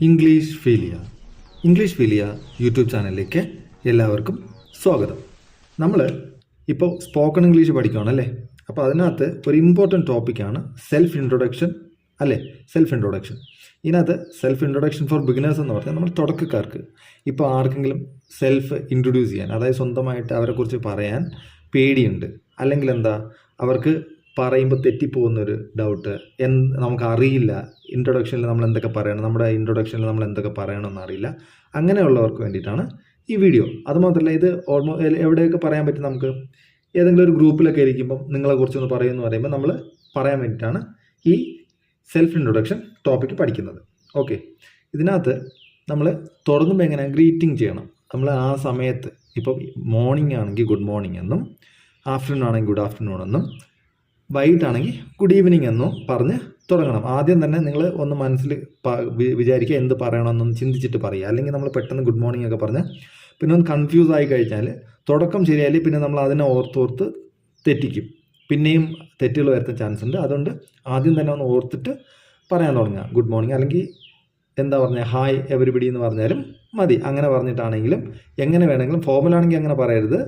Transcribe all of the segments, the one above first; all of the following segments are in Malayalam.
ഇംഗ്ലീഷ് ഫീലിയ യൂട്യൂബ് ചാനലിലേക്ക് എല്ലാവർക്കും സ്വാഗതം. നമ്മൾ ഇപ്പോൾ സ്പോക്കൺ ഇംഗ്ലീഷ് പഠിക്കുകയാണല്ലേ. അപ്പോൾ അതിനകത്ത് ഒരു ഇമ്പോർട്ടൻറ്റ് ടോപ്പിക്കാണ് സെൽഫ് ഇൻട്രൊഡക്ഷൻ. ഇതിനകത്ത് സെൽഫ് ഇൻട്രൊഡക്ഷൻ ഫോർ ബിഗിനേഴ്സ് എന്ന് പറഞ്ഞാൽ നമ്മൾ തുടക്കക്കാർക്ക്, ഇപ്പോൾ ആർക്കെങ്കിലും സെൽഫ് ഇൻട്രൊഡ്യൂസ് ചെയ്യാൻ, അതായത് സ്വന്തമായിട്ട് അവരെക്കുറിച്ച് പറയാൻ പേടിയുണ്ട്, അല്ലെങ്കിൽ അവർക്ക് പറയുമ്പോൾ തെറ്റിപ്പോകുന്നൊരു ഡൗട്ട്, നമുക്കറിയില്ല ഇൻട്രൊഡക്ഷനിൽ നമ്മൾ എന്തൊക്കെ പറയണം, നമ്മുടെ ഇൻട്രൊഡക്ഷനിൽ നമ്മൾ എന്തൊക്കെ പറയണമെന്ന് അറിയില്ല, അങ്ങനെയുള്ളവർക്ക് വേണ്ടിയിട്ടാണ് ഈ വീഡിയോ. അതുമാത്രമല്ല, ഇത് എവിടെയൊക്കെ പറയാൻ പറ്റും. നമുക്ക് ഏതെങ്കിലും ഒരു ഗ്രൂപ്പിലൊക്കെ ഇരിക്കുമ്പം നിങ്ങളെക്കുറിച്ചൊന്ന് പറയുമെന്ന് പറയുമ്പോൾ നമ്മൾ പറയാൻ വേണ്ടിയിട്ടാണ് ഈ സെൽഫ് ഇൻട്രൊഡക്ഷൻ ടോപ്പിക്ക് പഠിക്കുന്നത്. ഓക്കെ, ഇതിനകത്ത് നമ്മൾ തുടങ്ങുമ്പോൾ എങ്ങനെ ഗ്രീറ്റിംഗ് ചെയ്യണം. നമ്മൾ ആ സമയത്ത് ഇപ്പോൾ മോർണിംഗ് ആണെങ്കിൽ ഗുഡ് മോർണിംഗ് എന്നും, ആഫ്റ്റർനൂൺ ആണെങ്കിൽ ഗുഡ് ആഫ്റ്റർനൂൺ എന്നും, വൈകിട്ടാണെങ്കിൽ ഗുഡ് ഈവനിങ് എന്നും പറഞ്ഞ് തുടങ്ങണം. ആദ്യം തന്നെ നിങ്ങൾ ഒന്ന് മനസ്സിൽ വിചാരിക്കുക എന്ത് പറയണമെന്നൊന്ന് ചിന്തിച്ചിട്ട് പറയുക. അല്ലെങ്കിൽ നമ്മൾ പെട്ടെന്ന് ഗുഡ് മോർണിംഗ് ഒക്കെ പറഞ്ഞ് പിന്നെ ഒന്ന് കൺഫ്യൂസ് ആയി കഴിഞ്ഞാൽ തുടക്കം ശരിയായാലും പിന്നെ നമ്മൾ അതിനെ ഓർത്തോർത്ത് തെറ്റിക്കും, പിന്നെയും തെറ്റുകൾ വരുത്താൻ ചാൻസ് ഉണ്ട്. അതുകൊണ്ട് ആദ്യം തന്നെ ഒന്ന് ഓർത്തിട്ട് പറയാൻ തുടങ്ങുക ഗുഡ് മോർണിംഗ്, അല്ലെങ്കിൽ ഹായ് എവരിബഡി എന്ന് പറഞ്ഞാലും മതി. അങ്ങനെ പറഞ്ഞിട്ടാണെങ്കിലും എങ്ങനെ വേണമെങ്കിലും, ഫോർമലാണെങ്കിൽ അങ്ങനെ പറയരുത്.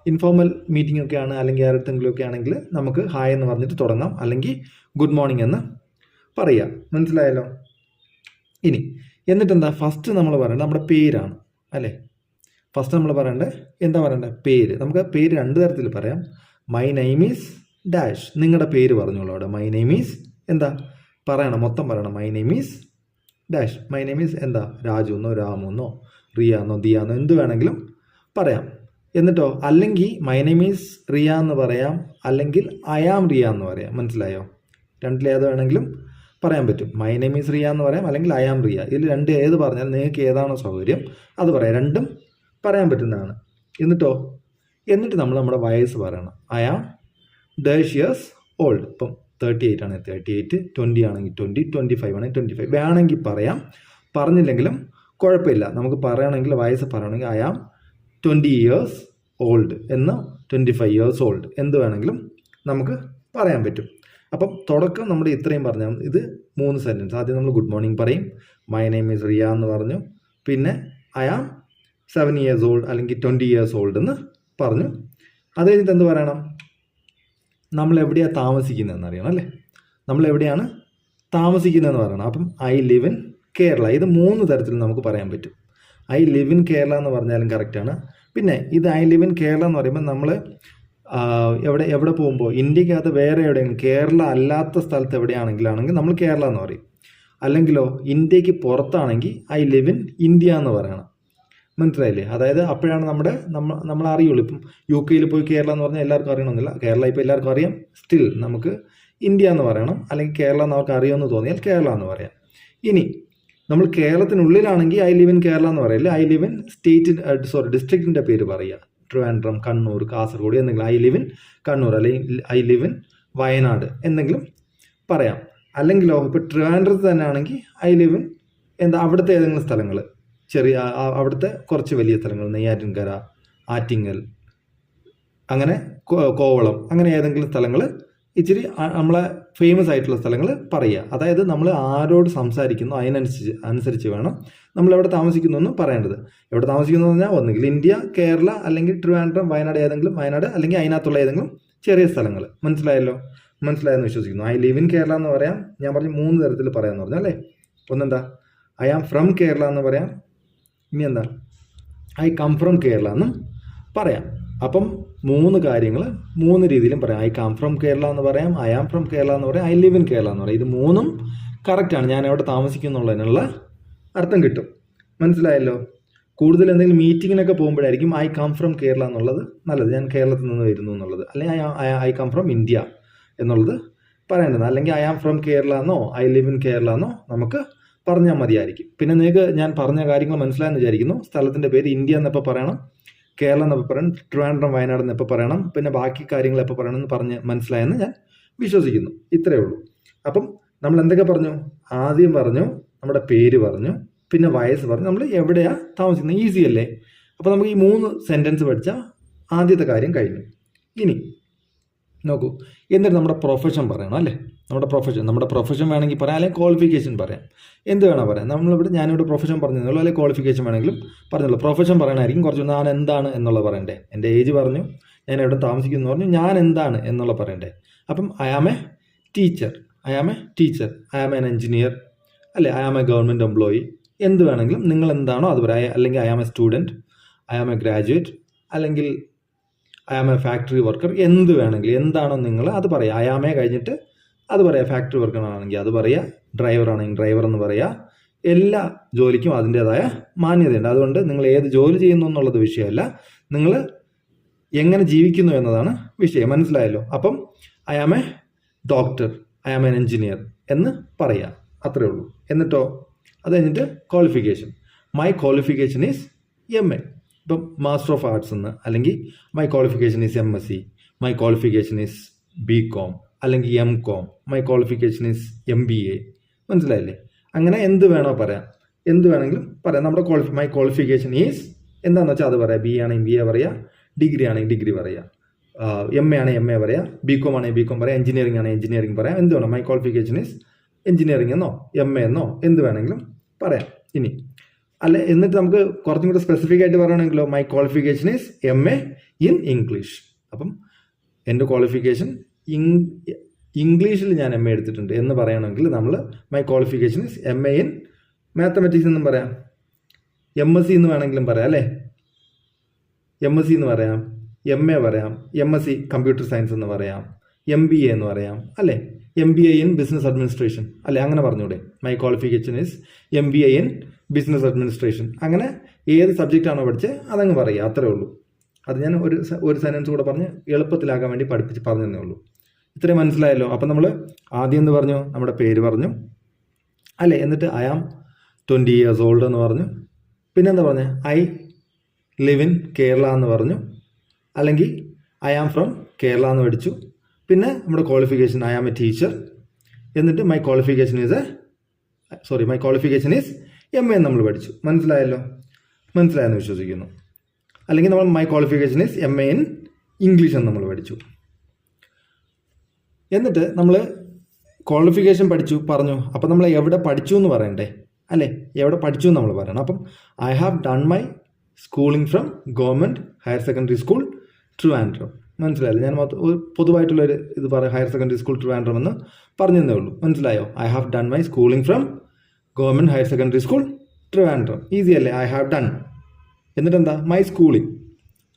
ഇൻഫോർമൽ മീറ്റിംഗ് ഒക്കെയാണ്, അല്ലെങ്കിൽ ആരുടെങ്കിലും ഒക്കെ ആണെങ്കിൽ നമുക്ക് ഹായ് എന്ന് പറഞ്ഞിട്ട് തുടങ്ങാം, അല്ലെങ്കിൽ ഗുഡ് മോർണിംഗ് എന്ന് പറയുക. മനസ്സിലായല്ലോ? ഇനി എന്നിട്ട് ഫസ്റ്റ് നമ്മൾ പറയേണ്ടത് നമ്മുടെ പേരാണ് അല്ലേ. ഫസ്റ്റ് നമ്മൾ പറയേണ്ടത് പേര്. നമുക്ക് പേര് രണ്ട് തരത്തിൽ പറയാം. My name is dash. നിങ്ങളുടെ പേര് പറഞ്ഞോളൂ അവിടെ. മൈ നെയിം ഈസ് പറയണം, മൊത്തം പറയണം. My name is dash. My name is Raju എന്നോ രാമു എന്നോ റിയ എന്നോ ദിയ എന്നോ എന്ത് വേണമെങ്കിലും പറയാം. എന്നിട്ടോ അല്ലെങ്കിൽ മൈ നെയിം ഈസ് റിയ എന്ന് പറയാം, അല്ലെങ്കിൽ ഐ ആം റിയ എന്ന് പറയാം. മനസ്സിലായോ? രണ്ടിലേത് വേണമെങ്കിലും പറയാൻ പറ്റും. മൈ നെയിം ഈസ് റിയ എന്ന് പറയാം, അല്ലെങ്കിൽ ഐ ആം റിയ. ഇതിൽ രണ്ട് ഏത് പറഞ്ഞാൽ നിങ്ങൾക്ക് ഏതാണോ സൗകര്യം അത് പറയാം. രണ്ടും പറയാൻ പറ്റുന്നതാണ്. എന്നിട്ട് നമ്മൾ നമ്മുടെ വയസ്സ് പറയണം. I am dash years old. ഇപ്പം 38 ആണെങ്കിൽ 38, 20 ആണെങ്കിൽ 20, 25 ആണെങ്കിൽ 25 വേണമെങ്കിൽ പറയാം. പറഞ്ഞില്ലെങ്കിലും കുഴപ്പമില്ല. നമുക്ക് പറയണമെങ്കിൽ വയസ്സ് പറയണമെങ്കിൽ ഐ ആം 20 years old എന്ന്, 25 years old എന്ത് വേണമെങ്കിലും നമുക്ക് പറയാൻ പറ്റും. അപ്പം തുടക്കം നമ്മുടെ ഇത്രയും പറഞ്ഞാൽ ഇത് 3 സെൻറ്റൻസ്. ആദ്യം നമ്മൾ ഗുഡ് മോർണിംഗ് പറയും, മൈ നെയിം ഈസ് റിയ എന്ന് പറഞ്ഞു, പിന്നെ ഐ ആം 7 years old അല്ലെങ്കിൽ 20 years old എന്ന് പറഞ്ഞു. അത് കഴിഞ്ഞിട്ട് എന്ത് പറയണം? നമ്മൾ എവിടെയാണ് താമസിക്കുന്നതെന്ന് അറിയണം അല്ലേ. നമ്മൾ എവിടെയാണ് താമസിക്കുന്നതെന്ന് പറയണം. അപ്പം ഐ ലിവ് ഇൻ കേരള. ഇത് 3 തരത്തിൽ നമുക്ക് പറയാൻ പറ്റും. ഐ ലിവ് ഇൻ കേരള എന്ന് പറഞ്ഞാലും കറക്റ്റാണ്. പിന്നെ ഇത് ഐ ലിവ് ഇൻ കേരള എന്ന് പറയുമ്പോൾ നമ്മൾ എവിടെ പോകുമ്പോൾ ഇന്ത്യക്കകത്ത് വേറെ എവിടെയെങ്കിലും കേരള അല്ലാത്ത സ്ഥലത്ത് എവിടെയാണെങ്കിലാണെങ്കിൽ നമ്മൾ കേരള എന്ന് പറയും. അല്ലെങ്കിലോ ഇന്ത്യക്ക് പുറത്താണെങ്കിൽ ഐ ലിവ് ഇൻ ഇന്ത്യ എന്ന് പറയണം. മനസ്സിലായില്ലേ? അതായത് അപ്പോഴാണ് നമ്മൾ അറിയുള്ളൂ. ഇപ്പം UK പോയി കേരള എന്ന് പറഞ്ഞാൽ എല്ലാവർക്കും അറിയണമെന്നില്ല. കേരള ഇപ്പോൾ എല്ലാവർക്കും അറിയാം. സ്റ്റിൽ നമുക്ക് ഇന്ത്യ എന്ന് പറയണം, അല്ലെങ്കിൽ കേരള നമുക്ക് അറിയുമെന്ന് തോന്നിയാൽ കേരള എന്ന് പറയാം. ഇനി നമ്മൾ കേരളത്തിനുള്ളിലാണെങ്കിൽ ഐ ലിവ് ഇൻ കേരള എന്ന് പറയില്ല. ഐ ലിവ് ഇൻ ഡിസ്ട്രിക്റ്റിൻ്റെ പേര് പറയുക. ട്രിവാൻഡ്രം, കണ്ണൂർ, കാസർഗോഡ് എന്തെങ്കിലും. ഐ ലിവ് ഇൻ കണ്ണൂർ, അല്ലെങ്കിൽ ഐ ലിവ് ഇൻ വയനാട് എന്തെങ്കിലും പറയാം. അല്ലെങ്കിലോ ഇപ്പോൾ ട്രിവാൻഡ്രത്ത് തന്നെ ആണെങ്കിൽ ഐ ലിവ് ഇൻ അവിടുത്തെ ഏതെങ്കിലും സ്ഥലങ്ങൾ, അവിടുത്തെ കുറച്ച് വലിയ സ്ഥലങ്ങൾ, നെയ്യാറ്റിൻകര, ആറ്റിങ്ങൽ, അങ്ങനെ കോവളം, അങ്ങനെ ഏതെങ്കിലും സ്ഥലങ്ങൾ, ഇച്ചിരി നമ്മളെ ഫേമസ് ആയിട്ടുള്ള സ്ഥലങ്ങൾ പറയുക. അതായത് നമ്മൾ ആരോട് സംസാരിക്കുന്നു അതിനനുസരിച്ച് വേണം നമ്മൾ എവിടെ താമസിക്കുന്നു എന്ന് പറയേണ്ടത്. എവിടെ താമസിക്കുന്നു എന്ന് പറഞ്ഞാൽ ഒന്നുകിൽ ഇന്ത്യ, കേരള, അല്ലെങ്കിൽ ട്രിവാൻഡ്രം, വയനാട് അല്ലെങ്കിൽ അതിനകത്തുള്ള ഏതെങ്കിലും ചെറിയ സ്ഥലങ്ങൾ. മനസ്സിലായെന്ന് വിശ്വസിക്കുന്നു. ഐ ലിവ് ഇൻ കേരള എന്ന് പറയാം. ഞാൻ പറഞ്ഞു 3 തരത്തിൽ പറയാമെന്ന് പറഞ്ഞു അല്ലേ. ഐ ആം ഫ്രം കേരള എന്ന് പറയാം. ഇനി ഐ കം ഫ്രം കേരള എന്നും പറയാം. അപ്പം 3 കാര്യങ്ങൾ 3 രീതിയിലും പറയാം. ഐ കം ഫ്രം കേരള എന്ന് പറയാം, ഐ ആം ഫ്രം കേരള എന്ന് പറയാം, ഐ ലിവ് ഇൻ കേരള എന്ന് പറയാം. ഇത് 3ഉം കറക്റ്റാണ്. ഞാൻ എവിടെ താമസിക്കുന്നുള്ളതിനുള്ള അർത്ഥം കിട്ടും. മനസ്സിലായല്ലോ? കൂടുതൽ എന്തെങ്കിലും മീറ്റിങ്ങിനൊക്കെ പോകുമ്പോഴായിരിക്കും ഐ കം ഫ്രം കേരള എന്നുള്ളത് നല്ലത്. ഞാൻ കേരളത്തിൽ നിന്ന് വരുന്നു എന്നുള്ളത്. അല്ലെങ്കിൽ ഐ കം ഫ്രം ഇന്ത്യ എന്നുള്ളത് പറയേണ്ടത്. അല്ലെങ്കിൽ ഐ ആം ഫ്രം കേരള എന്നോ ഐ ലിവ് ഇൻ കേരള എന്നോ നമുക്ക് പറഞ്ഞാൽ മതിയായിരിക്കും. പിന്നെ നിങ്ങൾക്ക് ഞാൻ പറഞ്ഞ കാര്യങ്ങൾ മനസ്സിലായെന്ന് വിചാരിക്കുന്നു. സ്ഥലത്തിൻ്റെ പേര് ഇന്ത്യ എന്നപ്പോൾ പറയണം, കേരളം എന്നപ്പോൾ പറയണം, ട്രിവാൻഡ്രം, വയനാട് എന്നപ്പോൾ പറയണം, പിന്നെ ബാക്കി കാര്യങ്ങൾ എപ്പോൾ പറയണമെന്ന് പറഞ്ഞ് മനസ്സിലായെന്ന് ഞാൻ വിശ്വസിക്കുന്നു. ഇത്രയേ ഉള്ളൂ. അപ്പം നമ്മൾ എന്തൊക്കെ പറഞ്ഞു? ആദ്യം പറഞ്ഞു നമ്മുടെ പേര് പറഞ്ഞു, പിന്നെ വയസ്സ് പറഞ്ഞു, നമ്മൾ എവിടെയാണ് താമസിക്കുന്നത്. ഈസി അല്ലേ? അപ്പോൾ നമുക്ക് ഈ 3 സെൻറ്റൻസ് പഠിച്ചാൽ ആദ്യത്തെ കാര്യം കഴിഞ്ഞു. ഇനി നോക്കൂ, എന്നിട്ട് നമ്മുടെ പ്രൊഫഷൻ പറയണം അല്ലേ. നമ്മുടെ പ്രൊഫഷൻ വേണമെങ്കിൽ പറയാം, അല്ലെങ്കിൽ ക്വാളിഫിക്കേഷൻ പറയാം, എന്ത് വേണം പറയാം. ഞാനിവിടെ പ്രൊഫഷൻ പറഞ്ഞുള്ളൂ, അല്ലെങ്കിൽ ക്വാളിഫിക്കേഷൻ വേണമെങ്കിലും പറഞ്ഞുള്ളൂ. പ്രൊഫഷൻ പറയണമായിരിക്കും കുറച്ച് ഞാൻ എന്താണ് എന്നുള്ള പറയണ്ടേ. എൻ്റെ ഏജ് പറഞ്ഞു, ഞാൻ എവിടെ താമസിക്കുന്നു പറഞ്ഞു, ഞാൻ എന്താണ് എന്നുള്ള പറയണ്ടേ. അപ്പം I am a teacher, I am an engineer, അല്ലേ, I am a government employee, എന്ത് വേണമെങ്കിലും നിങ്ങൾ എന്താണോ അത് പറയാം. അല്ലെങ്കിൽ I am a student, I am a graduate, അല്ലെങ്കിൽ I am a factory worker, എന്ത് വേണമെങ്കിലും എന്താണോ നിങ്ങൾ അത് പറയാം. ഐ ആം എ കഴിഞ്ഞിട്ട് അത് പറയാം. ഫാക്ടറി വർക്കർ ആണെങ്കിൽ അത് പറയാം, ഡ്രൈവർ ആണെങ്കിൽ ഡ്രൈവർ എന്ന് പറയാം. എല്ലാ ജോലിക്കും അതിൻ്റേതായ മാന്യതയുണ്ട്. അതുകൊണ്ട് നിങ്ങൾ ഏത് ജോലി ചെയ്യുന്നു എന്നുള്ളത് വിഷയമല്ല, നിങ്ങൾ എങ്ങനെ ജീവിക്കുന്നു എന്നതാണ് വിഷയം. മനസ്സിലായല്ലോ? അപ്പം I am a doctor, I am an engineer എന്ന് പറയാം, അത്രേ ഉള്ളൂ. എന്നിട്ടോ അത് കഴിഞ്ഞിട്ട് qualification, my qualification is MA. ഇപ്പം മാസ്റ്റർ ഓഫ് ആർട്സ് എന്ന്, അല്ലെങ്കിൽ my qualification is MSc, my qualification is BCom, അല്ലെങ്കിൽ MCom, my qualification is MBA. മനസ്സിലായില്ലേ? അങ്ങനെ എന്ത് വേണോ പറയാം, എന്ത് വേണമെങ്കിലും പറയാം. നമ്മുടെ മൈ ക്വാളിഫിക്കേഷൻ ഈസ് എന്താണെന്ന് വെച്ചാൽ അത് പറയാം. BA ആണെങ്കിൽ BA പറയാം, ഡിഗ്രി ആണെങ്കിൽ ഡിഗ്രി പറയാം, MA ആണെങ്കിൽ MA പറയാം, BCom ആണെങ്കിൽ BCom പറയാം, എഞ്ചിനീയറിംഗ് ആണെങ്കിൽ എഞ്ചിനീയറിംഗ് പറയാം. എന്ത് വേണം, മൈ ക്വാളിഫിക്കേഷൻ ഈസ് എഞ്ചിനീയറിംഗ് എന്നോ MA എന്നോ എന്ത് വേണമെങ്കിലും പറയാം. ഇനി അല്ലെ, എന്നിട്ട് നമുക്ക് കുറച്ചും കൂടെ സ്പെസിഫിക് ആയിട്ട് പറയണമെങ്കിലോ, my qualification is MA in English. അപ്പം എൻ്റെ ക്വാളിഫിക്കേഷൻ ഇംഗ്ലീഷിൽ ഞാൻ MA എടുത്തിട്ടുണ്ട് എന്ന് പറയണമെങ്കിൽ നമ്മൾ my qualification is MA in mathematics എന്നും പറയാം, MSc എന്ന് വേണമെങ്കിലും പറയാം, അല്ലേ, MSc എന്ന് പറയാം, MA പറയാം, MSc കമ്പ്യൂട്ടർ സയൻസ് എന്ന് പറയാം, MBA എന്ന് പറയാം, അല്ലേ, MBA ഇൻ ബിസിനസ് അഡ്മിനിസ്ട്രേഷൻ, അല്ലേ, അങ്ങനെ പറഞ്ഞൂടെ. My qualification is MBA in business administration. അങ്ങനെ ഏത് സബ്ജക്റ്റ് ആണോ പഠിച്ചത് അതങ്ങ് പറയുക, അത്രേ ഉള്ളൂ. അത് ഞാൻ ഒരു സെൻറ്റൻസ് കൂടെ പറഞ്ഞ് എളുപ്പത്തിലാകാൻ വേണ്ടി പറഞ്ഞതേ ഉള്ളൂ. ഇത്രയും മനസ്സിലായല്ലോ? അപ്പം നമ്മൾ ആദ്യം എന്ത് പറഞ്ഞു, നമ്മുടെ പേര് പറഞ്ഞു, അല്ലേ, എന്നിട്ട് ഐ ആം 20 years old എന്ന് പറഞ്ഞു. പിന്നെന്താ പറഞ്ഞത്, ഐ ലിവ് ഇൻ കേരള എന്ന് പറഞ്ഞു, അല്ലെങ്കിൽ ഐ ആം ഫ്രം കേരള എന്ന് പഠിച്ചു. പിന്നെ നമ്മുടെ qualification I am a teacher, എന്നിട്ട് മൈ ക്വാളിഫിക്കേഷൻ ഈസ് MA നമ്മൾ പഠിച്ചു. മനസ്സിലായല്ലോ? മനസ്സിലായെന്ന് വിശ്വസിക്കുന്നു. അല്ലെങ്കിൽ നമ്മൾ my qualification is MA in English എന്ന് നമ്മൾ പഠിച്ചു. എന്നിട്ട് നമ്മൾ ക്വാളിഫിക്കേഷൻ പറഞ്ഞു. അപ്പം നമ്മൾ എവിടെ പഠിച്ചു എന്ന് പറയണ്ടേ, അല്ലേ, എവിടെ പഠിച്ചു എന്ന് നമ്മൾ പറയണം. അപ്പം I have done my schooling from government higher secondary school Trivandrum. മനസ്സിലായല്ലോ? ഞാൻ പൊതുവായിട്ടുള്ളൊരു ഇത് പറയാം, ഹയർ സെക്കൻഡറി സ്കൂൾ ട്രിവാൻഡ്രം എന്ന് പറഞ്ഞതേ ഉള്ളൂ. മനസ്സിലായോ? I have done my schooling from government higher secondary school Trivandrum. Easy അല്ലേ? ഐ ഹാവ് ഡൺ, എന്നിട്ട് എന്താ, മൈ സ്കൂളിംഗ്.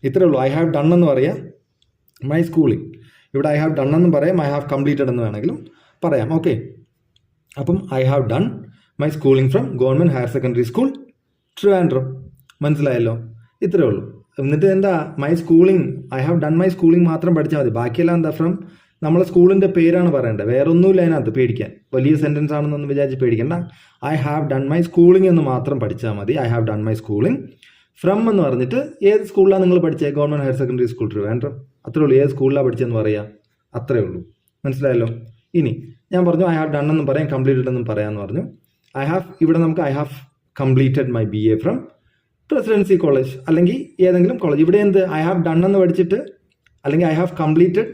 ഇത്രേ ഉള്ളൂ. ഐ ഹാവ് ഡൺ എന്ന് പറയാം, മൈ സ്കൂളിംഗ്. ഇവിടെ ഐ ഹാവ് ഡൺ എന്നും പറയാം, ഐ ഹാവ് കംപ്ലീറ്റഡ് എന്ന് വേണമെങ്കിലും പറയാം. ഓക്കെ, അപ്പം I have done my schooling from government higher secondary school Trivandrum. മനസ്സിലായല്ലോ? ഇത്രേ ഉള്ളൂ. എന്നിട്ട് എന്താ, my schooling, I have done my schooling മാത്രം പഠിച്ചാൽ മതി. ബാക്കിയെല്ലാം എന്താ, ഫ്രം നമ്മളെ സ്കൂളിൻ്റെ പേരാണ് പറയേണ്ടത്, വേറെ ഒന്നുമില്ല അതിനകത്ത്. പേടിക്കാൻ വലിയ സെൻറ്റൻസ് ആണെന്നൊന്നും വിചാരിച്ച് പേടിക്കണ്ട. I have done my schooling എന്ന് മാത്രം പഠിച്ചാൽ മതി. I have done my schooling from എന്ന് പറഞ്ഞിട്ട് ഏത് സ്കൂളിലാണ് നിങ്ങൾ പഠിച്ചത്, government higher secondary school Trivandrum. അത്രേ ഉള്ളൂ. ഏത് സ്കൂളിലാണ് പഠിച്ചതെന്ന് പറയുക, അത്രേ ഉള്ളൂ. മനസ്സിലായല്ലോ? ഇനി ഞാൻ പറഞ്ഞു ഐ ഹാവ് ഡൺ എന്നും പറയാം, കംപ്ലീറ്റഡ് എന്നും പറയാമെന്ന് പറഞ്ഞു. ഇവിടെ നമുക്ക് I have completed my BA from presidency college, അല്ലെങ്കിൽ ഏതെങ്കിലും കോളേജ്. ഇവിടെ എന്ത്, ഐ ഹാവ് ഡൺ എന്ന് പഠിച്ചിട്ട്, അല്ലെങ്കിൽ I have completed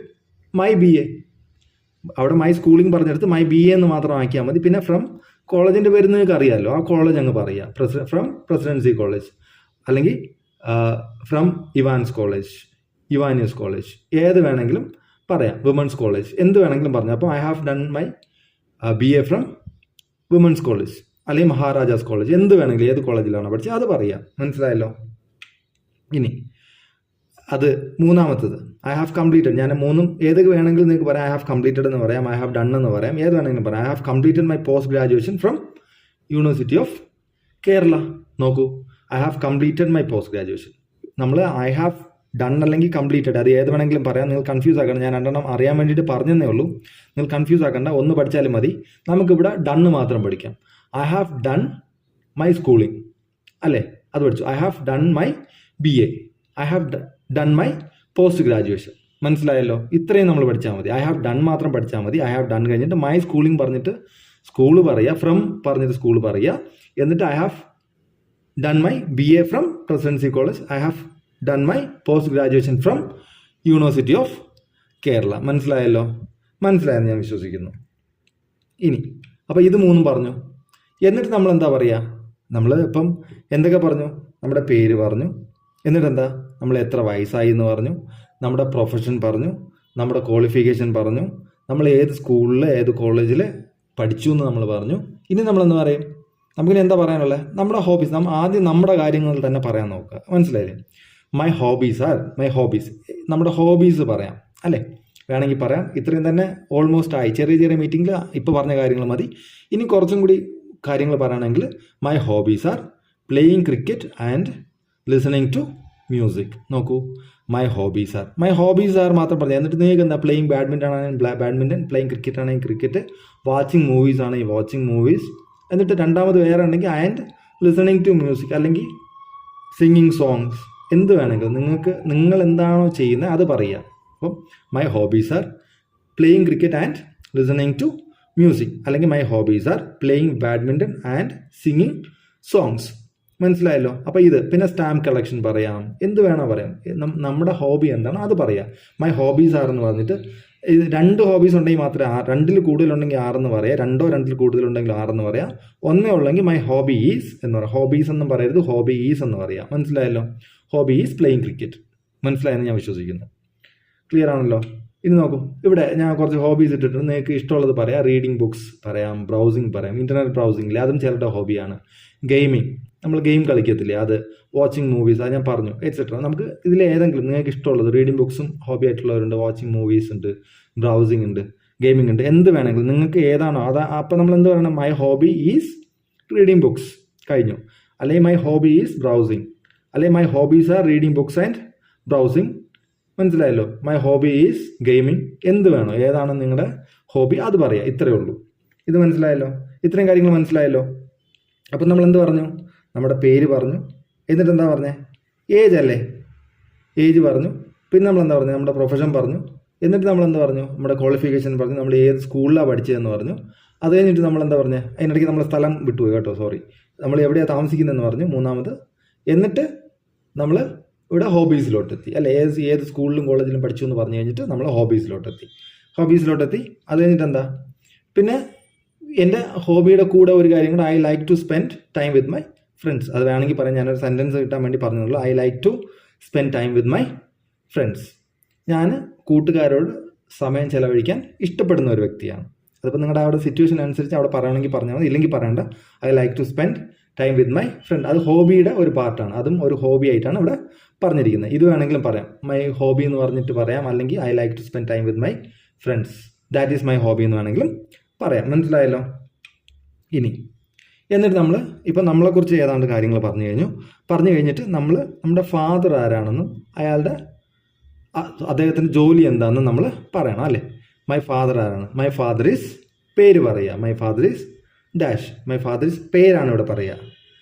my BA, അവിടെ മൈ സ്കൂളിംഗ് പറഞ്ഞെടുത്ത് മൈ BA എന്ന് മാത്രം ആക്കിയാൽ മതി. പിന്നെ ഫ്രം കോളേജിൻ്റെ പേര് നിങ്ങൾക്ക് അറിയാമല്ലോ, ആ കോളേജ് അങ്ങ് പറയുക, ഫ്രം പ്രസിഡൻസി കോളേജ്, അല്ലെങ്കിൽ ഫ്രം ഇവാനിയസ് കോളേജ്, ഏത് വേണമെങ്കിലും പറയാം, വിമൻസ് കോളേജ്, എന്ത് വേണമെങ്കിലും പറഞ്ഞു. അപ്പോൾ I have done my BA from women's college, അല്ലെങ്കിൽ മഹാരാജാസ് കോളേജ്, എന്ത് വേണമെങ്കിലും, ഏത് കോളേജിലാണ് പഠിച്ചത് അത് പറയാം. മനസ്സിലായല്ലോ? ഇനി അത് മൂന്നാമത്തത് ഐ ഹാവ് കംപ്ലീറ്റഡ്. ഞാൻ മൂന്നും ഏത് വേണമെങ്കിലും നിങ്ങൾക്ക് പറയാം. ഐ ഹാവ് കംപ്ലീറ്റഡ് എന്ന് പറയാം, ഐ ഹാവ് ഡൺ എന്ന് പറയാം, ഏത് വേണമെങ്കിലും പറയാം. I have completed my post graduation from University of Kerala. നോക്കൂ, I have completed my post graduation. നമ്മൾ ഐ ഹാവ് ഡൺ അല്ലെങ്കിൽ കംപ്ലീറ്റഡ്, അത് ഏത് വേണമെങ്കിലും പറയാം. നിങ്ങൾ കൺഫ്യൂസ് ആക്കണം. ഞാൻ രണ്ടെണ്ണം അറിയാൻ വേണ്ടിയിട്ട് പറഞ്ഞതേ ഉള്ളൂ. നിങ്ങൾ കൺഫ്യൂസ് ആക്കണ്ട, ഒന്ന് പഠിച്ചാലും മതി. നമുക്കിവിടെ ഡണ്ണ് മാത്രം പഠിക്കാം. I have done my schooling, അല്ലേ, അത് പഠിച്ചു. I have done my BA, I have done my post graduation. മനസ്സിലായല്ലോ? ഇത്രയും നമ്മൾ പഠിച്ചാൽ മതി. ഐ ഹാവ് ഡൺ മാത്രം പഠിച്ചാൽ മതി. ഐ ഹാവ് ഡൺ കഴിഞ്ഞിട്ട് മൈ സ്കൂളിംഗ് പറഞ്ഞിട്ട് സ്കൂൾ പറയുക, ഫ്രം പറഞ്ഞിട്ട് സ്കൂൾ പറയുക, എന്നിട്ട് I have done my BA from presidency college, I have done my post graduation from University of Kerala. മനസ്സിലായല്ലോ? മനസ്സിലായെന്ന് ഞാൻ വിശ്വസിക്കുന്നു. ഇനി അപ്പോൾ ഇത് മൂന്നും പറഞ്ഞു. എന്നിട്ട് നമ്മൾ എന്താ പറയുക? നമ്മൾ ഇപ്പം എന്തൊക്കെ പറഞ്ഞു? നമ്മുടെ പേര് പറഞ്ഞു. എന്നിട്ട് എന്താ? നമ്മൾ എത്ര വയസ്സായി എന്ന് പറഞ്ഞു, നമ്മുടെ പ്രൊഫഷൻ പറഞ്ഞു, നമ്മുടെ ക്വാളിഫിക്കേഷൻ പറഞ്ഞു, നമ്മൾ ഏത് സ്കൂളിൽ ഏത് കോളേജിൽ പഠിച്ചു എന്ന് നമ്മൾ പറഞ്ഞു. ഇനി നമ്മൾ എന്താ പറയും? നമുക്കിനി എന്താ പറയാനുള്ളത്? നമ്മുടെ ഹോബീസ്. ആദ്യം നമ്മുടെ കാര്യങ്ങൾ തന്നെ പറയാൻ നോക്കുക. മനസ്സിലായില്ലേ? My hobbies are my hobbies. നമ്മുടെ ഹോബീസ് പറയാം അല്ലേ? വേണമെങ്കിൽ പറയാം. ഇത്രയും തന്നെ ഓൾമോസ്റ്റ് ആയി. ചെറിയ ചെറിയ മീറ്റിങ്ങിൽ ഇപ്പോൾ പറഞ്ഞ കാര്യങ്ങൾ മതി. ഇനി കുറച്ചും കൂടി കാര്യങ്ങൾ പറയുകയാണെങ്കിൽ my hobbies are playing cricket and listening to music. നോക്കൂ, മൈ ഹോബീസ് ആർ മാത്രം പറഞ്ഞു. എന്നിട്ട് നിങ്ങൾക്ക് എന്താ? പ്ലേയിങ് ബാഡ്മിൻ്റൺ ആണെങ്കിൽ ബാഡ്മിൻ്റൺ, പ്ലേയിങ് ക്രിക്കറ്റ് ആണെങ്കിൽ ക്രിക്കറ്റ്, വാച്ചിങ് മൂവീസ് ആണെങ്കിൽ വാച്ചിങ് മൂവീസ്. എന്നിട്ട് രണ്ടാമത് വേറെ ഉണ്ടെങ്കിൽ ആൻഡ് ലിസണിങ് ടു മ്യൂസിക് അല്ലെങ്കിൽ സിംഗിങ് സോങ്സ്. എന്ത് വേണമെങ്കിലും നിങ്ങൾ എന്താണോ ചെയ്യുന്നത് അത് പറയുക. അപ്പം my hobbies are playing cricket and listening to music, അല്ലെങ്കിൽ my hobbies are playing badminton and singing songs. മനസ്സിലായല്ലോ? അപ്പോൾ ഇത് പിന്നെ സ്റ്റാമ്പ് കളക്ഷൻ പറയാം, എന്ത് വേണോ പറയാം. നമ്മുടെ ഹോബി എന്താണോ അത് പറയാം. മൈ ഹോബീസ് ആർ എന്ന് പറഞ്ഞിട്ട് ഇത് 2 ഹോബീസ് ഉണ്ടെങ്കിൽ മാത്രമേ 2ൽ കൂടുതലുണ്ടെങ്കിൽ 6 എന്ന് പറയാം, 2ൽ കൂടുതലുണ്ടെങ്കിൽ 6 എന്ന് പറയാം. 1 ഉള്ളെങ്കിൽ മൈ ഹോബി ഈസ് എന്ന് പറയാം. ഹോബീസ് എന്നും പറയരുത്, ഹോബി ഈസ് എന്ന് പറയാം. മനസ്സിലായല്ലോ? Hobby is playing cricket. മനസ്സിലായെന്ന് ഞാൻ വിശ്വസിക്കുന്നു. ക്ലിയർ ആണല്ലോ? ഇനി നോക്കും, ഇവിടെ ഞാൻ കുറച്ച് ഹോബീസ് ഇട്ടിട്ടുണ്ട്. നിങ്ങൾക്ക് ഇഷ്ടമുള്ളത് പറയാം. റീഡിങ് ബുക്സ് പറയാം, ബ്രൗസിങ് പറയാം. ഇൻ്റർനെറ്റ് ബ്രൗസിങ്ങില്ലേ, അതും ചിലരുടെ ഹോബിയാണ്. ഗെയിമിങ്, നമ്മൾ ഗെയിം കളിക്കത്തില്ലേ, അത്. വാച്ചിങ് മൂവീസ്, അത് ഞാൻ പറഞ്ഞു, എക്സെട്ര. നമുക്ക് ഇതിൽ ഏതെങ്കിലും നിങ്ങൾക്ക് ഇഷ്ടമുള്ളത്, റീഡിങ് ബുക്സും ഹോബി ആയിട്ടുള്ളവരുണ്ട്, വാച്ചിങ് മൂവീസ് ഉണ്ട്, ബ്രൗസിങ് ഉണ്ട്, ഗെയിമിംഗ് ഉണ്ട്, എന്ത് വേണമെങ്കിലും നിങ്ങൾക്ക് ഏതാണോ അത്. അപ്പം നമ്മൾ എന്ത് പറയണം? My hobby is reading books, കഴിഞ്ഞു. അല്ലെങ്കിൽ മൈ ഹോബി ഈസ് ബ്രൗസിങ്, അല്ലെങ്കിൽ my hobbies are reading books and browsing. മനസ്സിലായല്ലോ? My hobby is gaming. എന്ത് വേണോ, ഏതാണ് നിങ്ങളുടെ ഹോബി അത് പറയാം. ഇത്രയേ ഉള്ളൂ. ഇത് മനസ്സിലായല്ലോ? ഇത്രയും കാര്യങ്ങൾ മനസ്സിലായല്ലോ? അപ്പം നമ്മൾ എന്ത് പറഞ്ഞു? നമ്മുടെ പേര് പറഞ്ഞു. എന്നിട്ട് എന്താ പറഞ്ഞേ? ഏജ് അല്ലേ? ഏജ് പറഞ്ഞു. പിന്നെ നമ്മൾ എന്താ പറഞ്ഞു? നമ്മുടെ പ്രൊഫഷൻ പറഞ്ഞു. എന്നിട്ട് നമ്മൾ എന്താ പറഞ്ഞു? നമ്മുടെ ക്വാളിഫിക്കേഷൻ പറഞ്ഞു. നമ്മൾ ഏത് സ്കൂളിലാണ് പഠിച്ചതെന്ന് പറഞ്ഞു. അത് കഴിഞ്ഞിട്ട് നമ്മൾ എന്താ പറഞ്ഞത്? അതിനിടയ്ക്ക് നമ്മൾ സ്ഥലം വിട്ടുപോയി കേട്ടോ, സോറി. നമ്മൾ എവിടെയാണ് താമസിക്കുന്നതെന്ന് പറഞ്ഞു, മൂന്നാമത്. എന്നിട്ട് നമ്മൾ ഇവിടെ ഹോബീസിലോട്ടെത്തി അല്ലേ? ഏത് സ്കൂളിലും കോളേജിലും പഠിച്ചു എന്ന് പറഞ്ഞു കഴിഞ്ഞിട്ട് നമ്മൾ ഹോബീസിലോട്ടെത്തി. അത് കഴിഞ്ഞിട്ട് എന്താ? പിന്നെ എൻ്റെ ഹോബിയുടെ കൂടെ ഒരു കാര്യം കൂടെ, I like to spend time with my friends. അത് വേണമെങ്കിൽ പറയാം, ഞാനൊരു സെൻറ്റൻസ് കിട്ടാൻ വേണ്ടി പറഞ്ഞുള്ളൂ. I like to spend time with my friends. ഞാൻ കൂട്ടുകാരോട് സമയം ചെലവഴിക്കാൻ ഇഷ്ടപ്പെടുന്ന ഒരു വ്യക്തിയാണ്. അതിപ്പോൾ നിങ്ങളുടെ അവിടെ സിറ്റുവേഷൻ അനുസരിച്ച് അവിടെ പറയണമെങ്കിൽ പറഞ്ഞാൽ മതി, ഇല്ലെങ്കിൽ പറയണ്ട. I like to spend time with my friend. അത് ഹോബിയുടെ ഒരു പാർട്ടാണ്. അതും ഒരു ഹോബി ആയിട്ടാണ് ഇവിടെ പറഞ്ഞിരിക്കുന്നത്. ഇത് വേണമെങ്കിലും പറയാം, മൈ ഹോബി എന്ന് പറഞ്ഞിട്ട് പറയാം. അല്ലെങ്കിൽ I like to spend time with my friends, that is my hobby എന്ന് വേണമെങ്കിലും പറയാം. മനസ്സിലായല്ലോ? ഇനി എന്നിട്ട് നമ്മൾ ഇപ്പം നമ്മളെക്കുറിച്ച് ഏതാണ്ട് കാര്യങ്ങൾ പറഞ്ഞു കഴിഞ്ഞിട്ട് നമ്മൾ നമ്മുടെ ഫാദർ ആരാണെന്നും അദ്ദേഹത്തിൻ്റെ ജോലി എന്താണെന്നും നമ്മൾ പറയണം അല്ലേ? മൈ ഫാദർ ആരാണ്? മൈ ഫാദർ ഈസ്, പേര് പറയുക. My father is dash. My father is പേരാണ് ഇവിടെ പറയുക.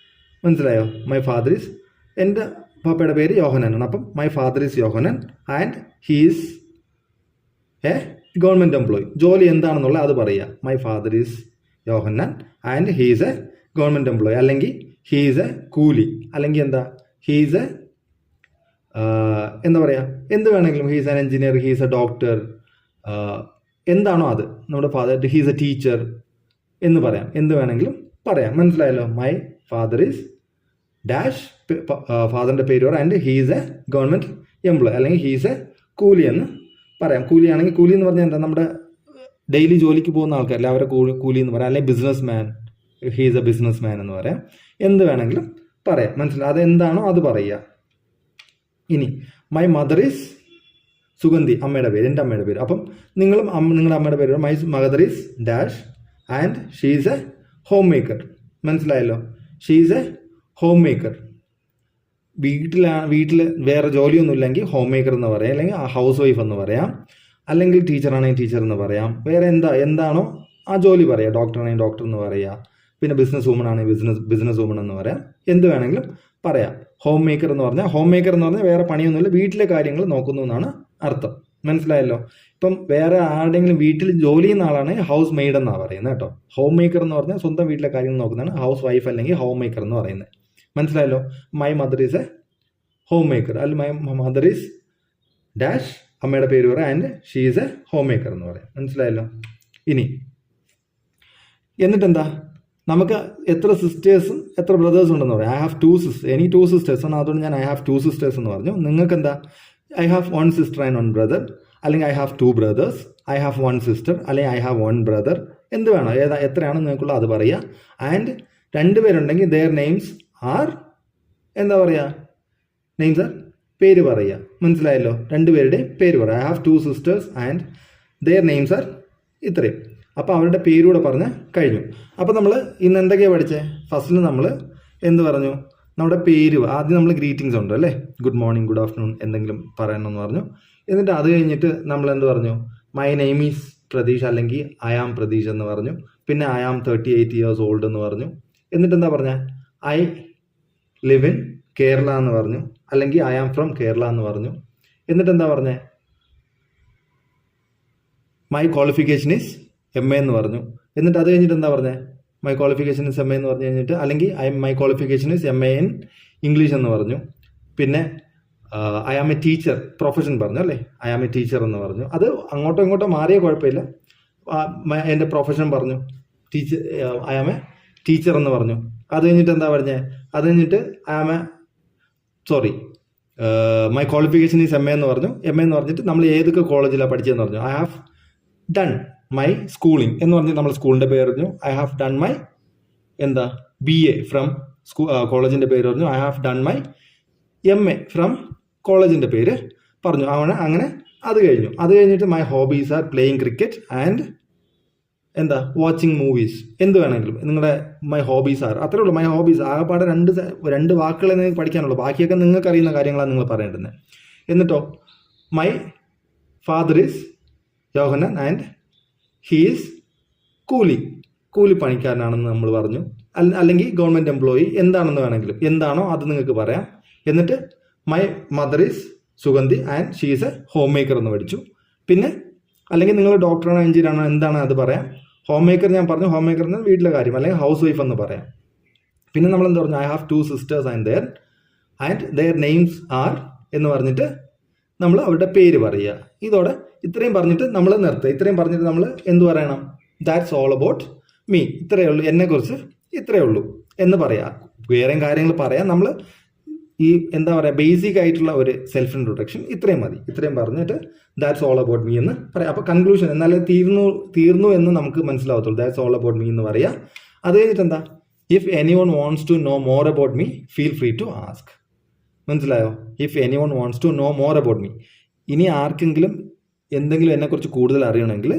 മനസ്സിലായോ? മൈ ഫാദർ ഈസ്, എൻ്റെ പാപ്പയുടെ പേര് യോഹനാനാണ്. അപ്പം my father is Yohannan and he's a government employee. ജോലി എന്താണെന്നുള്ള അത് പറയുക. My father is Yohannan and he's a government employee, അല്ലെങ്കിൽ ഹീസ് എ കൂലി, അല്ലെങ്കിൽ എന്താ, ഹീസ് എ എന്താ പറയുക, എന്ത് വേണമെങ്കിലും. He's an engineer, he's a doctor, എന്താണോ അത്. നമ്മുടെ ഫാദർ ഹീസ് എ ടീച്ചർ എന്ന് പറയാം. എന്ത് വേണമെങ്കിലും പറയാം. മനസ്സിലായല്ലോ? മൈ ഫാദർ ഈസ് ഡാഷ്, ഫാദറിൻ്റെ പേര് പറ, and he's a government employee, അല്ലെങ്കിൽ ഹീസ് എ കൂലി എന്ന് പറയാം. കൂലിയാണെങ്കിൽ, കൂലി എന്ന് പറഞ്ഞാൽ എന്താ, നമ്മുടെ ഡെയിലി ജോലിക്ക് പോകുന്ന ആൾക്കാരല്ലേ, അവരെ കൂലി എന്ന് പറയാം. അല്ലെങ്കിൽ business man, he's A business man എന്ന് പറയാം. എന്ത് വേണമെങ്കിലും പറയാം. മനസ്സിലായി? അതെന്താണോ അത് പറയുക. ഇനി മൈ മദർ ഈസ് സുഗന്ധി, അമ്മയുടെ പേര്, എൻ്റെ അമ്മയുടെ പേര്. അപ്പം നിങ്ങളും നിങ്ങളുടെ അമ്മയുടെ പേര്. My mother is dash and she's a homemaker. മനസ്സിലായല്ലോ? She's a homemaker. വീട്ടിൽ വേറെ ജോലിയൊന്നും ഇല്ലെങ്കിൽ ഹോം മേക്കർ എന്ന് പറയാം, അല്ലെങ്കിൽ ഹൗസ് വൈഫ് എന്ന് പറയാം, അല്ലെങ്കിൽ ടീച്ചറാണെങ്കിൽ ടീച്ചർ എന്ന് പറയാം. വേറെ എന്താണോ ആ ജോലി പറയാം. ഡോക്ടറാണെങ്കിൽ ഡോക്ടർ എന്ന് പറയാം. പിന്നെ ബിസിനസ് വുമൺ ആണെങ്കിൽ ബിസിനസ് വുമൺ എന്ന് പറയാം. എന്ത് വേണമെങ്കിലും പറയാം. ഹോം മേക്കർ എന്ന് പറഞ്ഞാൽ വേറെ പണിയൊന്നുമില്ല, വീട്ടിലെ കാര്യങ്ങൾ നോക്കുന്നു എന്നാണ് അർത്ഥം. മനസ്സിലായല്ലോ? ഇപ്പം വേറെ ആരുടെങ്കിലും വീട്ടിൽ ജോലി ചെയ്യുന്ന ആളാണെങ്കിൽ ഹൗസ് മെയ്ഡ് എന്നാണ് പറയുന്നത് കേട്ടോ. ഹോം മേക്കർ എന്ന് പറഞ്ഞാൽ സ്വന്തം വീട്ടിലെ കാര്യങ്ങൾ നോക്കുന്നതാണ് ഹൗസ് വൈഫ് അല്ലെങ്കിൽ ഹോം മേക്കർ എന്ന് പറയുന്നത്. മനസ്സിലായല്ലോ? My mother is A home maker, അല്ലെങ്കിൽ മൈ മദർ ഈസ് ഡാഷ്, അമ്മയുടെ പേര് പറയാം, and she is A home maker എന്ന് പറയാം. മനസ്സിലായല്ലോ? ഇനി എന്നിട്ട് എന്താ, നമുക്ക് എത്ര സിസ്റ്റേഴ്സും എത്ര ബ്രദേഴ്സും ഉണ്ടെന്ന് പറയാം. ഐ ഹാവ് 2 സിസ്റ്റേഴ്സ്, എനിക്ക് 2 സിസ്റ്റേഴ്സ് ആണ്, അതുകൊണ്ട് ഞാൻ ഐ ഹാവ് 2 സിസ്റ്റേഴ്സ് എന്ന് പറഞ്ഞു. നിങ്ങൾക്ക് എന്താ, I have 1 sister and 1 brother, അല്ലെങ്കിൽ I have 2 brothers, I have 1 sister, അല്ലെങ്കിൽ ഐ ഹാവ് 1 ബ്രദർ, എന്ത് വേണം, എത്രയാണ് നിങ്ങൾക്കുള്ള അത് പറയുക. ആൻഡ് 2 പേരുണ്ടെങ്കിൽ ദെയർ നെയിംസ് ആർ, എന്താ പറയുക, നെയിംസ് ആർ, പേര് പറയുക. മനസ്സിലായല്ലോ, 2 പേരുടെ പേര് പറയുക. I have 2 sisters and their names are, ഇത്രയും. അപ്പോൾ അവരുടെ പേരൂടെ പറഞ്ഞ് കഴിഞ്ഞു. അപ്പോൾ നമ്മൾ ഇന്ന് എന്തൊക്കെയാണ് പഠിച്ചത്? ഫസ്റ്റിൽ നമ്മൾ എന്ത് പറഞ്ഞു, നമ്മുടെ പേര് ആദ്യം നമ്മൾ ഗ്രീറ്റിംഗ്സ് ഉണ്ട് അല്ലേ, ഗുഡ് മോർണിംഗ്, ഗുഡ് ആഫ്റ്റർനൂൺ എന്തെങ്കിലും പറയണമെന്ന് പറഞ്ഞു. എന്നിട്ട് അത് കഴിഞ്ഞിട്ട് നമ്മൾ എന്ത് പറഞ്ഞു, മൈ നെയിം ഈസ് പ്രതീഷ് അല്ലെങ്കിൽ ഐ ആം പ്രതീഷ് എന്ന് പറഞ്ഞു. പിന്നെ ഐ ആം 38 years old എന്ന് പറഞ്ഞു. എന്നിട്ട് എന്താ പറഞ്ഞ, ഐ ലിവ് ഇൻ കേരള എന്ന് പറഞ്ഞു, അല്ലെങ്കിൽ ഐ ആം ഫ്രം കേരള എന്ന് പറഞ്ഞു. എന്നിട്ട് എന്താ പറഞ്ഞേ, മൈ ക്വാളിഫിക്കേഷൻ ഈസ് MA എന്ന് പറഞ്ഞു. എന്നിട്ട് അത് കഴിഞ്ഞിട്ട് എന്താ പറഞ്ഞേ, മൈ ക്വാളിഫിക്കേഷൻ ഇസ് MA എന്ന് പറഞ്ഞു കഴിഞ്ഞിട്ട്, അല്ലെങ്കിൽ my qualification is MA in English എന്ന് പറഞ്ഞു. പിന്നെ I am a teacher, profession പറഞ്ഞു അല്ലേ, ഐ ആം എ ടീച്ചർ എന്ന് പറഞ്ഞു. അത് അങ്ങോട്ടോ ഇങ്ങോട്ടോ മാറിയ കുഴപ്പമില്ല. എൻ്റെ പ്രൊഫഷൻ പറഞ്ഞു, teacher, I am a teacher എന്ന് പറഞ്ഞു. അത് കഴിഞ്ഞിട്ട് എന്താ പറഞ്ഞേ, അത് കഴിഞ്ഞിട്ട് മൈ ക്വാളിഫിക്കേഷൻ ഈസ് MA എന്ന് പറഞ്ഞു. MA എന്ന് പറഞ്ഞിട്ട് നമ്മൾ ഏതൊക്കെ കോളേജിലാണ് പഠിച്ചതെന്ന് പറഞ്ഞു. I have done my schooling എന്ന് പറഞ്ഞ് നമ്മൾ സ്കൂളിൻ്റെ പേര് പറഞ്ഞു. I have done my BA from കോളേജിൻ്റെ പേര് പറഞ്ഞു. I have done my MA from കോളേജിൻ്റെ പേര് പറഞ്ഞു. അങ്ങനെ അത് കഴിഞ്ഞു. അത് കഴിഞ്ഞിട്ട് my hobbies are playing cricket and watching movies, എന്ത് വേണമെങ്കിലും നിങ്ങളുടെ മൈ ഹോബീസ് ആർ, അത്രേ ഉള്ളൂ. മൈ ഹോബീസ് ആകെപ്പാടെ രണ്ട് വാക്കുകളെ നിങ്ങൾക്ക് പഠിക്കാനുള്ളൂ, ബാക്കിയൊക്കെ നിങ്ങൾക്ക് അറിയുന്ന കാര്യങ്ങളാണ് നിങ്ങൾ പറയേണ്ടത്. എന്നിട്ടോ, my father is Yohannan and he is കൂലി പണിക്കാരനാണെന്ന് നമ്മൾ പറഞ്ഞു. അല്ലെങ്കിൽ ഗവൺമെൻറ് എംപ്ലോയി, എന്താണെന്ന് വേണമെങ്കിലും, എന്താണോ അത് നിങ്ങൾക്ക് പറയാം. എന്നിട്ട് my mother is Sugandhi and she is A home maker എന്ന് പഠിച്ചു. പിന്നെ അല്ലെങ്കിൽ നിങ്ങൾ ഡോക്ടറാണോ എഞ്ചിനീയറാണോ എന്താണ് അത് പറയാം. ഹോം മേക്കർ ഞാൻ പറഞ്ഞു, ഹോം മേക്കർ എന്ന് വീട്ടിലെ കാര്യം, അല്ലെങ്കിൽ ഹൗസ് വൈഫ് എന്ന് പറയാം. പിന്നെ നമ്മൾ എന്താ പറഞ്ഞു, I have 2 sisters and their names are എന്ന് പറഞ്ഞിട്ട് നമ്മൾ അവരുടെ പേര് പറയുക. ഇതോടെ ഇത്രയും പറഞ്ഞിട്ട് നമ്മൾ നിർത്തുക. ഇത്രയും പറഞ്ഞിട്ട് നമ്മൾ എന്ത് പറയണം, ദാറ്റ്സ് ഓൾ അബൌട്ട് മീ, ഇത്രയേ ഉള്ളൂ, എന്നെക്കുറിച്ച് ഇത്രയേ ഉള്ളൂ എന്ന് പറയാം. വേറെയും കാര്യങ്ങൾ പറയാം. നമ്മൾ ഈ എന്താ പറയുക, ബേസിക് ആയിട്ടുള്ള ഒരു സെൽഫ് ഇൻട്രൊഡക്ഷൻ ഇത്രയും മതി. ഇത്രയും പറഞ്ഞിട്ട് ദാറ്റ്സ് ഓൾ അബൌട്ട് മീ എന്ന് പറയാം. അപ്പോൾ കൺക്ലൂഷൻ എന്നാലേ തീർന്നു എന്ന് നമുക്ക് മനസ്സിലാവത്തുള്ളൂ. ദാറ്റ്സ് ഓൾ അബൌട്ട് മീ എന്ന് പറയാം. അത് കഴിഞ്ഞിട്ട് എന്താ, if anyone wants to know more about me feel free to ask. മനസ്സിലായോ? If anyone wants to know more about me. ഇനി ആർക്കെങ്കിലും എന്തെങ്കിലും എന്നെക്കുറിച്ച് കൂടുതൽ അറിയണമെങ്കിൽ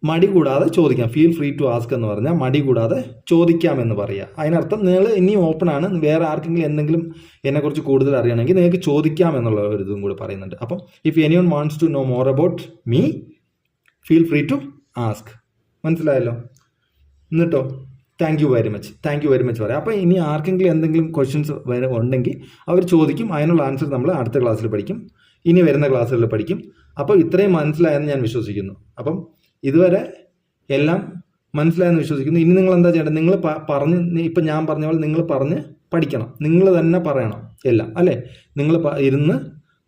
മടി കൂടാതെ ചോദിക്കാം. ഫീൽ ഫ്രീ ടു ആസ്ക് എന്ന് പറഞ്ഞാൽ മടി കൂടാതെ ചോദിക്കാമെന്ന് പറയുക. അതിനർത്ഥം നിങ്ങൾ ഇനി ഓപ്പൺ ആണ്, വേറെ ആർക്കെങ്കിലും എന്തെങ്കിലും എന്നെക്കുറിച്ച് കൂടുതൽ അറിയണമെങ്കിൽ നിങ്ങൾക്ക് ചോദിക്കാം എന്നുള്ള ഒരു ഇതും കൂടി പറയുന്നുണ്ട്. അപ്പം if anyone wants to know more about me feel free to ask. മനസ്സിലായല്ലോ? എന്നിട്ടോ, താങ്ക് യു വെരി മച്ച് പറയാം. അപ്പോൾ ഇനി ആർക്കെങ്കിലും എന്തെങ്കിലും ക്വസ്റ്റ്യൻസ് ഉണ്ടെങ്കിൽ അവർ ചോദിക്കും. അതിനുള്ള ആൻസർ നമ്മൾ അടുത്ത ക്ലാസ്സിൽ പഠിക്കും, ഇനി വരുന്ന ക്ലാസ്സുകളിൽ പഠിക്കും. അപ്പോൾ ഇത്രയും മനസ്സിലായെന്ന് ഞാൻ വിശ്വസിക്കുന്നു. അപ്പം ഇതുവരെ എല്ലാം മനസ്സിലായെന്ന് വിശ്വസിക്കുന്നു. ഇനി നിങ്ങൾ എന്താ ചെയ്യേണ്ടത്, നിങ്ങൾ ഇപ്പം ഞാൻ പറഞ്ഞ പോലെ നിങ്ങൾ പറഞ്ഞ് പഠിക്കണം. നിങ്ങൾ തന്നെ പറയണം എല്ലാം, അല്ലേ? നിങ്ങൾ ഇരുന്ന്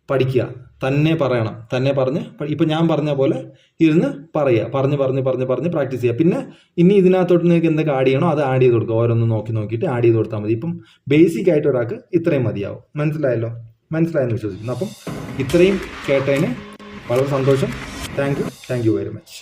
പഠിക്കുക, തന്നെ പറയണം, തന്നെ പറഞ്ഞ് ഇപ്പം ഞാൻ പറഞ്ഞ പോലെ ഇരുന്ന് പറയുക, പറഞ്ഞ് പ്രാക്ടീസ് ചെയ്യുക. പിന്നെ ഇനി ഇതിനകത്തോട്ട് നിങ്ങൾക്ക് എന്തൊക്കെ ആഡ് ചെയ്യണോ അത് ആഡ് ചെയ്ത് കൊടുക്കുക. ഓരോന്ന് നോക്കിയിട്ട് ആഡ് ചെയ്ത് കൊടുത്താൽ മതി. ഇപ്പം ബേസിക് ആയിട്ട് ഒരാൾക്ക് ഇത്രയും മതിയാവും. മനസ്സിലായെന്ന് വിശ്വസിക്കുന്നു. അപ്പം ഇത്രയും കേട്ടതിന് വളരെ സന്തോഷം. Thank you very much.